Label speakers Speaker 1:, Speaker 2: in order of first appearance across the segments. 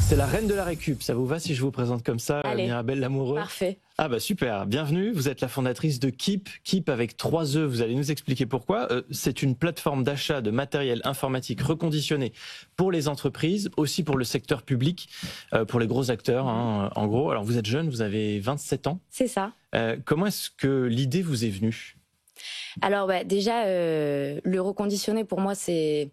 Speaker 1: C'est la reine de la récup, ça vous va si je vous présente comme ça, Mirabelle Lamoureux?
Speaker 2: Parfait.
Speaker 1: Ah bah super, bienvenue, vous êtes la fondatrice de Keep, Keep avec 3 E, vous allez nous expliquer pourquoi. C'est une plateforme d'achat de matériel informatique reconditionné pour les entreprises, aussi pour le secteur public, pour les gros acteurs en gros. Alors vous êtes jeune, vous avez 27 ans.
Speaker 2: C'est ça.
Speaker 1: Comment est-ce que l'idée vous est venue?
Speaker 2: Alors déjà, le reconditionné pour moi c'est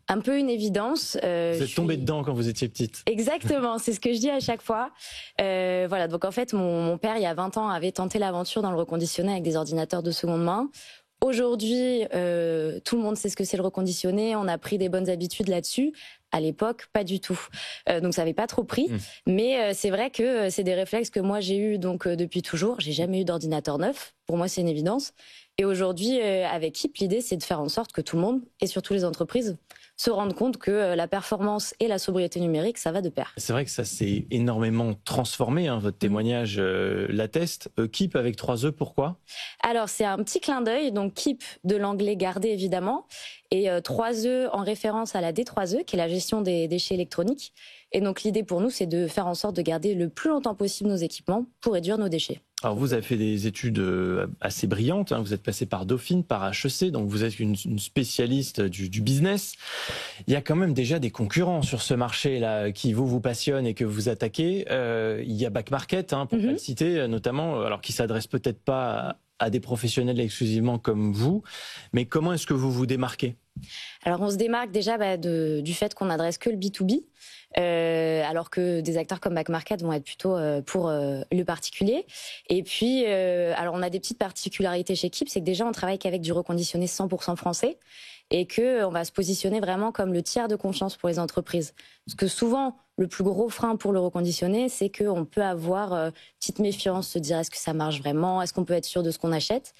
Speaker 2: un peu une évidence.
Speaker 1: Vous êtes tombée dedans quand vous étiez petite.
Speaker 2: Exactement, c'est ce que je dis à chaque fois. Voilà, donc en fait, mon père, il y a 20 ans, avait tenté l'aventure dans le reconditionné avec des ordinateurs de seconde main. Aujourd'hui, tout le monde sait ce que c'est le reconditionné, on a pris des bonnes habitudes là-dessus. À l'époque, pas du tout. Donc ça n'avait pas trop pris. Mais c'est vrai que c'est des réflexes que moi j'ai eu depuis toujours. J'ai jamais eu d'ordinateur neuf. Pour moi, c'est une évidence. Et aujourd'hui, avec Keep, l'idée, c'est de faire en sorte que tout le monde, et surtout les entreprises, se rendent compte que la performance et la sobriété numérique, ça va de pair.
Speaker 1: C'est vrai que ça s'est énormément transformé, votre témoignage l'atteste. Keep avec 3 E, pourquoi?
Speaker 2: Alors, c'est un petit clin d'œil, donc Keep de l'anglais garder évidemment, et 3 E en référence à la D3E, qui est la gestion des déchets électroniques. Et donc l'idée pour nous, c'est de faire en sorte de garder le plus longtemps possible nos équipements pour réduire nos déchets.
Speaker 1: Alors vous avez fait des études assez brillantes, vous êtes passé par Dauphine, par HEC, donc vous êtes une spécialiste du business. Il y a quand même déjà des concurrents sur ce marché-là qui vous passionne et que vous attaquez. Il y a Back Market, pour pas le citer, notamment, alors qui s'adresse peut-être pas à des professionnels exclusivement comme vous, mais comment est-ce que vous vous démarquez?
Speaker 2: Alors on se démarque déjà du fait qu'on n'adresse que le B2B, alors que des acteurs comme Back Market vont être plutôt pour le particulier. Et puis, alors on a des petites particularités chez Keep, c'est que déjà on travaille qu'avec du reconditionné 100% français et que on va se positionner vraiment comme le tiers de confiance pour les entreprises. Parce que souvent, le plus gros frein pour le reconditionné, c'est qu'on peut avoir petite méfiance, se dire est-ce que ça marche vraiment, est-ce qu'on peut être sûr de ce qu'on achète.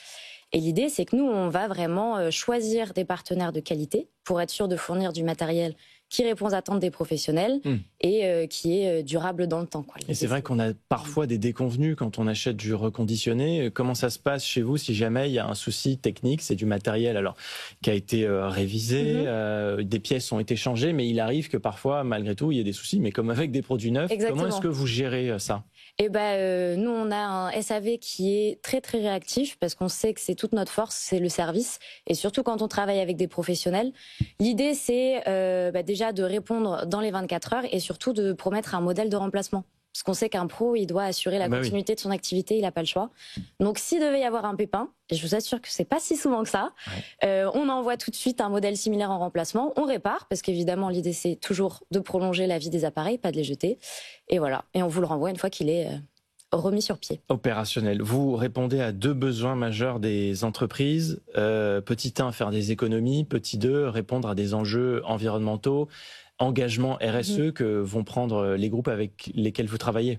Speaker 2: Et l'idée, c'est que nous, on va vraiment choisir des partenaires de qualité pour être sûr de fournir du matériel qui répond aux attentes des professionnels et qui est durable dans le temps.
Speaker 1: Et c'est vrai qu'on a parfois des déconvenus quand on achète du reconditionné. Comment ça se passe chez vous si jamais il y a un souci technique? C'est du matériel alors qui a été révisé, des pièces ont été changées, mais il arrive que parfois, malgré tout, il y ait des soucis. Mais comme avec des produits neufs, comment est-ce que vous gérez ça?
Speaker 2: Eh nous, on a un SAV qui est très très réactif parce qu'on sait que c'est toute notre force, c'est le service. Et surtout quand on travaille avec des professionnels, l'idée c'est déjà de répondre dans les 24 heures et surtout de promettre un modèle de remplacement. Parce qu'on sait qu'un pro, il doit assurer la continuité de son activité, il n'a pas le choix. Donc s'il devait y avoir un pépin, et je vous assure que c'est pas si souvent que ça, on envoie tout de suite un modèle similaire en remplacement, on répare, parce qu'évidemment l'idée c'est toujours de prolonger la vie des appareils, pas de les jeter. Et voilà, et on vous le renvoie une fois qu'il est remis sur pied.
Speaker 1: Opérationnel. Vous répondez à 2 besoins majeurs des entreprises. Petit 1, faire des économies. Petit 2, répondre à des enjeux environnementaux, engagement RSE que vont prendre les groupes avec lesquels vous travaillez.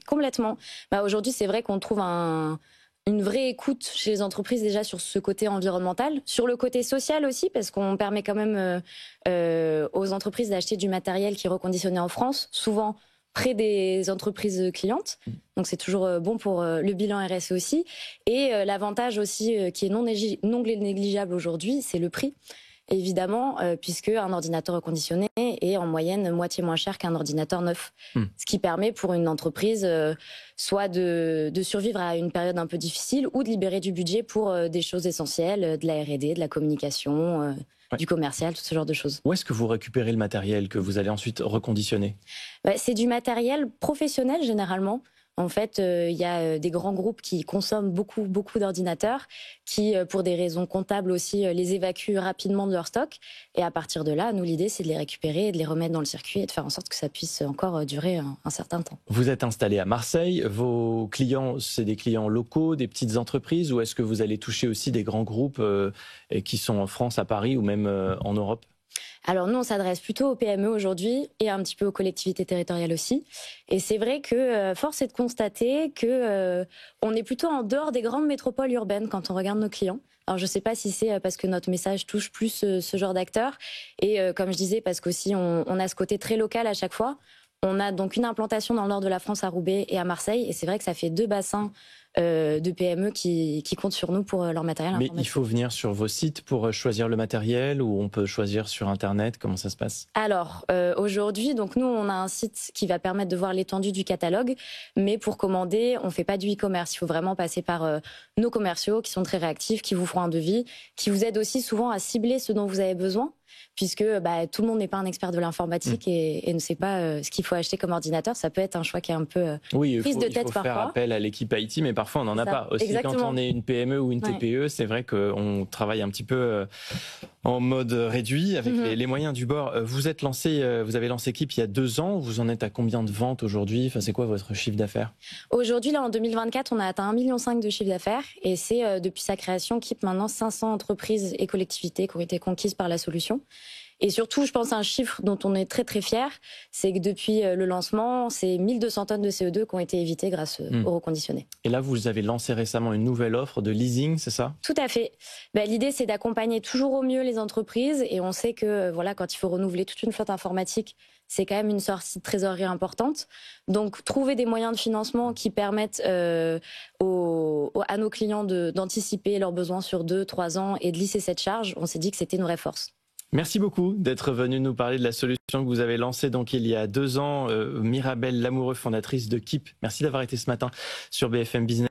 Speaker 2: Complètement. Aujourd'hui, c'est vrai qu'on trouve une vraie écoute chez les entreprises déjà sur ce côté environnemental, sur le côté social aussi, parce qu'on permet quand même aux entreprises d'acheter du matériel qui est reconditionné en France, souvent près des entreprises clientes. Donc c'est toujours bon pour le bilan RSE aussi. Et l'avantage aussi qui est non négligeable aujourd'hui, c'est le prix. Évidemment, puisque un ordinateur reconditionné est en moyenne moitié moins cher qu'un ordinateur neuf. Ce qui permet pour une entreprise soit de survivre à une période un peu difficile ou de libérer du budget pour des choses essentielles, de la R&D, de la communication, du commercial, tout ce genre de choses.
Speaker 1: Où est-ce que vous récupérez le matériel que vous allez ensuite reconditionner?
Speaker 2: C'est du matériel professionnel généralement. En fait, il y a des grands groupes qui consomment beaucoup d'ordinateurs, qui, pour des raisons comptables aussi, les évacuent rapidement de leur stock. Et à partir de là, nous, l'idée, c'est de les récupérer, de les remettre dans le circuit et de faire en sorte que ça puisse encore durer un certain temps.
Speaker 1: Vous êtes installé à Marseille. Vos clients, c'est des clients locaux, des petites entreprises, ou est-ce que vous allez toucher aussi des grands groupes qui sont en France, à Paris ou même en Europe?
Speaker 2: Alors nous, on s'adresse plutôt aux PME aujourd'hui et un petit peu aux collectivités territoriales aussi. Et c'est vrai que force est de constater que on est plutôt en dehors des grandes métropoles urbaines quand on regarde nos clients. Alors je ne sais pas si c'est parce que notre message touche plus ce genre d'acteurs et comme je disais parce qu'aussi on a ce côté très local à chaque fois. On a donc une implantation dans le nord de la France à Roubaix et à Marseille et c'est vrai que ça fait 2 bassins de PME qui comptent sur nous pour leur matériel informatique.
Speaker 1: Mais il faut venir sur vos sites pour choisir le matériel ou on peut choisir sur Internet? Comment ça se passe?
Speaker 2: Alors, aujourd'hui, donc nous, on a un site qui va permettre de voir l'étendue du catalogue, mais pour commander, on fait pas du e-commerce. Il faut vraiment passer par nos commerciaux qui sont très réactifs, qui vous feront un devis, qui vous aident aussi souvent à cibler ce dont vous avez besoin, puisque tout le monde n'est pas un expert de l'informatique et ne sait pas ce qu'il faut acheter comme ordinateur. Ça peut être un choix qui est un peu prise de tête
Speaker 1: il faut
Speaker 2: parfois.
Speaker 1: faire appel à l'équipe IT, mais parfois on n'en a pas. Aussi,
Speaker 2: exactement.
Speaker 1: Quand on est une PME ou une TPE, c'est vrai qu'on travaille un petit peu en mode réduit avec les moyens du bord. Vous avez lancé Keep il y a 2 ans. Vous en êtes à combien de ventes aujourd'hui? Enfin, c'est quoi votre chiffre d'affaires?
Speaker 2: Aujourd'hui, là, en 2024, on a atteint 1,5 million de chiffre d'affaires et c'est depuis sa création Keep maintenant 500 entreprises et collectivités qui ont été conquises par la solution. Et surtout, je pense à un chiffre dont on est très très fiers, c'est que depuis le lancement, c'est 1200 tonnes de CO2 qui ont été évitées grâce au reconditionné.
Speaker 1: Et là, vous avez lancé récemment une nouvelle offre de leasing, c'est ça?
Speaker 2: Tout à fait. L'idée, c'est d'accompagner toujours au mieux les entreprises et on sait que quand il faut renouveler toute une flotte informatique, c'est quand même une sortie de trésorerie importante. Donc, trouver des moyens de financement qui permettent à nos clients d'anticiper leurs besoins sur 2-3 ans et de lisser cette charge, on s'est dit que c'était une vraie force.
Speaker 1: Merci beaucoup d'être venu nous parler de la solution que vous avez lancée donc il y a 2 ans. Mirabelle Lamoureux, fondatrice de Keep. Merci d'avoir été ce matin sur BFM Business.